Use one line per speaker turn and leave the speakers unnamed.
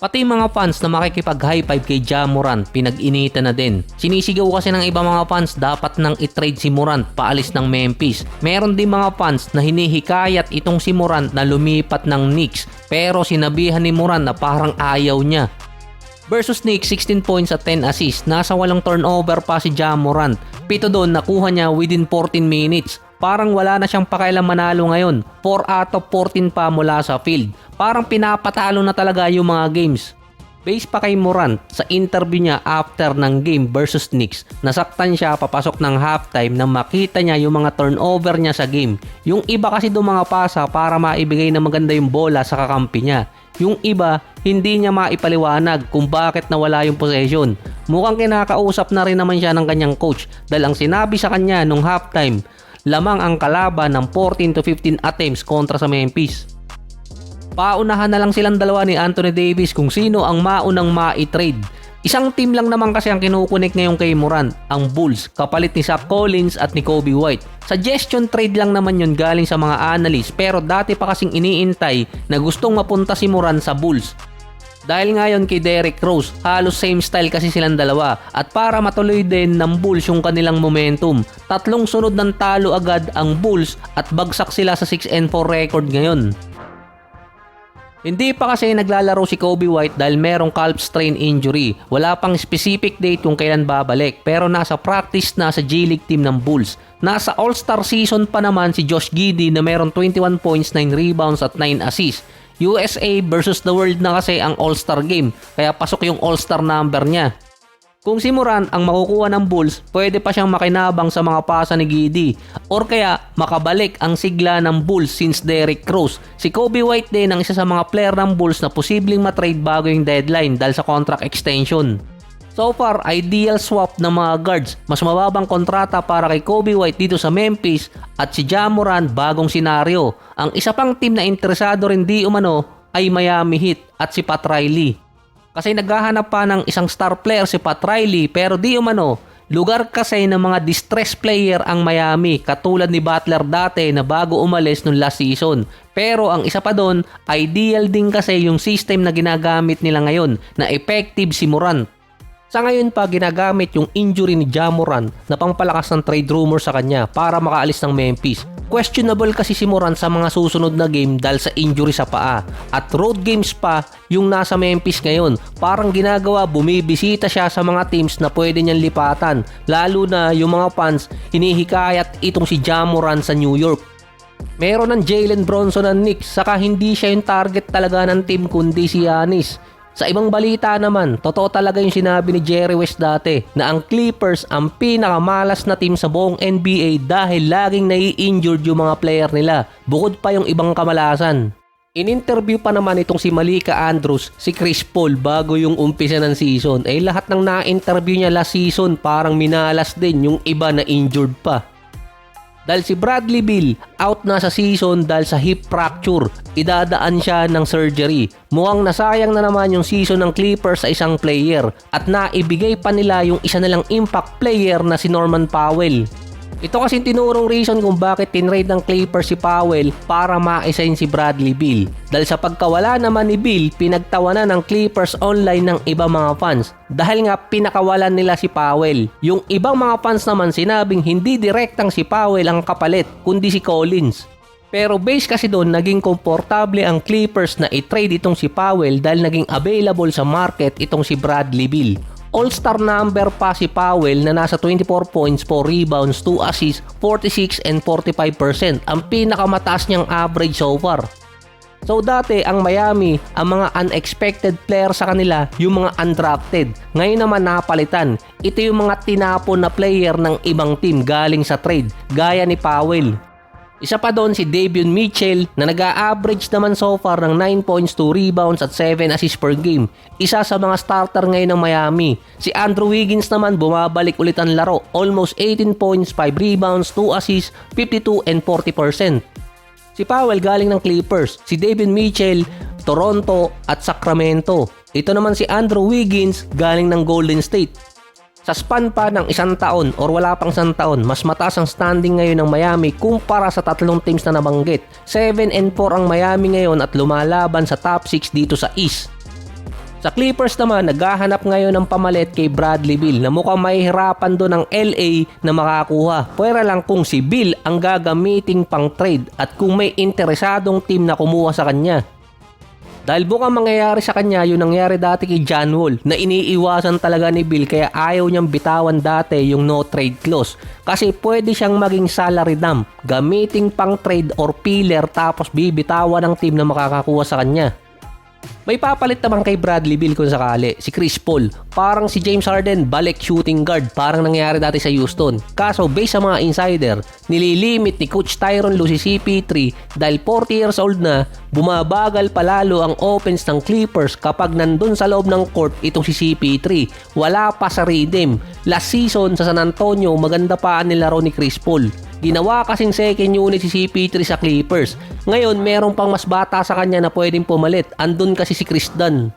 Pati mga fans na makikipag-high five kay Ja Morant pinag-initan na din. Sinisigaw kasi ng iba mga fans dapat nang i-trade si Morant paalis ng Memphis. Meron din mga fans na hinihikayat itong si Morant na lumipat ng Knicks pero sinabihan ni Morant na parang ayaw niya. Versus Knicks, 16 points at 10 assists. Nasa walang turnover pa si Ja Morant. 7 doon nakuha niya within 14 minutes. Parang wala na siyang pakialam manalo ngayon. 4 out of 14 pa mula sa field. Parang pinapatalo na talaga yung mga games. Base pa kay Morant, sa interview niya after ng game versus Knicks, nasaktan siya papasok ng halftime nang makita niya yung mga turnover niya sa game. Yung iba kasi doon mga pasa para maibigay na maganda yung bola sa kakampi niya. Yung iba, hindi niya maipaliwanag kung bakit nawala yung possession. Mukhang kinakausap na rin naman siya ng kanyang coach dahil ang sinabi sa kanya nung halftime, lamang ang kalaban ng 14 to 15 attempts kontra sa Memphis. Paunahan na lang silang dalawa ni Anthony Davis kung sino ang maunang ma-trade. Isang team lang naman kasi ang kinukunik ngayon kay Morant, ang Bulls, kapalit ni Zach Collins at ni Kobe White. Suggestion trade lang naman yun galing sa mga analyst pero dati pa kasing iniintay na gustong mapunta si Morant sa Bulls. Dahil ngayon kay Derrick Rose, halos same style kasi silang dalawa at para matuloy din ng Bulls yung kanilang momentum. 3 sunod ng talo agad ang Bulls at bagsak sila sa 6-4 record ngayon. Hindi pa kasi naglalaro si Kobe White dahil merong calf strain injury. Wala pang specific date kung kailan babalik pero nasa practice na sa G-League team ng Bulls. Nasa All-Star season pa naman si Josh Giddey na meron 21 points, 9 rebounds at 9 assists. USA versus the world na kasi ang All-Star game kaya pasok yung All-Star number niya. Kung si Morant ang makukuha ng Bulls, pwede pa siyang makinabang sa mga pasa ni Giddey or kaya makabalik ang sigla ng Bulls since Derrick Rose. Si Kobe White din ang isa sa mga player ng Bulls na posibleng matrade bago yung deadline dahil sa contract extension. So far, ideal swap ng mga guards. Mas mababang kontrata para kay Kobe White dito sa Memphis at si Ja Morant bagong senaryo. Ang isa pang team na interesado rin di umano ay Miami Heat at si Pat Riley. Kasi naghahanap pa ng isang star player si Pat Riley pero di umano, lugar kasi ng mga distress player ang Miami katulad ni Butler dati na bago umalis nung last season. Pero ang isa pa doon, ideal din kasi yung system na ginagamit nila ngayon na effective si Morant. Sa ngayon pa ginagamit yung injury ni Ja Morant na pangpalakas ng trade rumor sa kanya para makaalis ng Memphis. Questionable kasi si Morant sa mga susunod na game dahil sa injury sa paa. At road games pa yung nasa Memphis ngayon. Parang ginagawa bumibisita siya sa mga teams na pwede niyang lipatan. Lalo na yung mga fans hinihikayat itong si Ja Morant sa New York. Meron ng Jalen Bronson ng Knicks saka hindi siya yung target talaga ng team kundi si Giannis. Sa ibang balita naman, totoo talaga yung sinabi ni Jerry West dati na ang Clippers ang pinakamalas na team sa buong NBA dahil laging nai-injured yung mga player nila, bukod pa yung ibang kamalasan. In-interview pa naman itong si Malika Andrews, si Chris Paul bago yung umpisa ng season. Lahat ng na-interview niya last season parang minalas din yung iba na injured pa. Dahil si Bradley Beal out na sa season dahil sa hip fracture, idadaan siya ng surgery. Mukhang nasayang na naman yung season ng Clippers sa isang player at naibigay pa nila yung isa nilang impact player na si Norman Powell. Ito kasi tinurong reason kung bakit tinrade ng Clippers si Powell para ma-assign si Bradley Beal. Dahil sa pagkawala naman ni Beal, pinagtawanan ng Clippers online ng iba mga fans. Dahil nga pinakawalan nila si Powell. Yung ibang mga fans naman sinabing hindi direktang si Powell ang kapalit, kundi si Collins. Pero base kasi doon, naging komportable ang Clippers na i-trade itong si Powell dahil naging available sa market itong si Bradley Beal. All-star number pa si Powell na nasa 24 points, 4 rebounds, 2 assists, 46 and 45%. Ang pinakamataas niyang average so far. So dati ang Miami, ang mga unexpected player sa kanila, yung mga undrafted. Ngayon naman napalitan. Ito yung mga tinapon na player ng ibang team galing sa trade, gaya ni Powell. Isa pa doon si Davion Mitchell na nag-a-average naman so far ng 9 points, 2 rebounds at 7 assists per game. Isa sa mga starter ngayon ng Miami. Si Andrew Wiggins naman bumabalik ulit ang laro. Almost 18 points, 5 rebounds, 2 assists, 52 and 40%. Si Powell galing ng Clippers. Si Davion Mitchell, Toronto at Sacramento. Ito naman si Andrew Wiggins galing ng Golden State. Sa span pa ng 1 taon or wala pang 1 taon, mas mataas ang standing ngayon ng Miami kumpara sa 3 teams na nabanggit. 7-4 ang Miami ngayon at lumalaban sa top 6 dito sa East.
Sa Clippers naman, naghahanap ngayon ng pamalit kay Bradley Beal na mukhang mahihirapan doon ang LA na makakuha. Pwera lang kung si Beal ang gagamiting pang trade at kung may interesadong team na kumuha sa kanya. Dahil mukhang mangyayari sa kanya yung nangyari dati kay John Wall na iniiwasan talaga ni Beal kaya ayaw niyang bitawan dati yung no trade clause. Kasi pwede siyang maging salary dump, gamiting pang trade or filler tapos bibitawan ng team na makakakuha sa kanya. May papalit naman kay Bradley Beal kung sakali, si Chris Paul. Parang si James Harden, balik shooting guard, parang nangyari dati sa Houston. Kaso based sa mga insider, nililimit ni Coach Tyronn Lue si CP3 dahil 40 years old na, bumabagal palalo ang offense ng Clippers kapag nandun sa loob ng court itong si CP3. Wala pa sa rhythm. Last season sa San Antonio, maganda pa ang nilaro ni Chris Paul. Ginawa kasing second unit si CP3 sa Clippers. Ngayon, meron pang mas bata sa kanya na pwedeng pumalit. Andun kasi si Chris Dunn.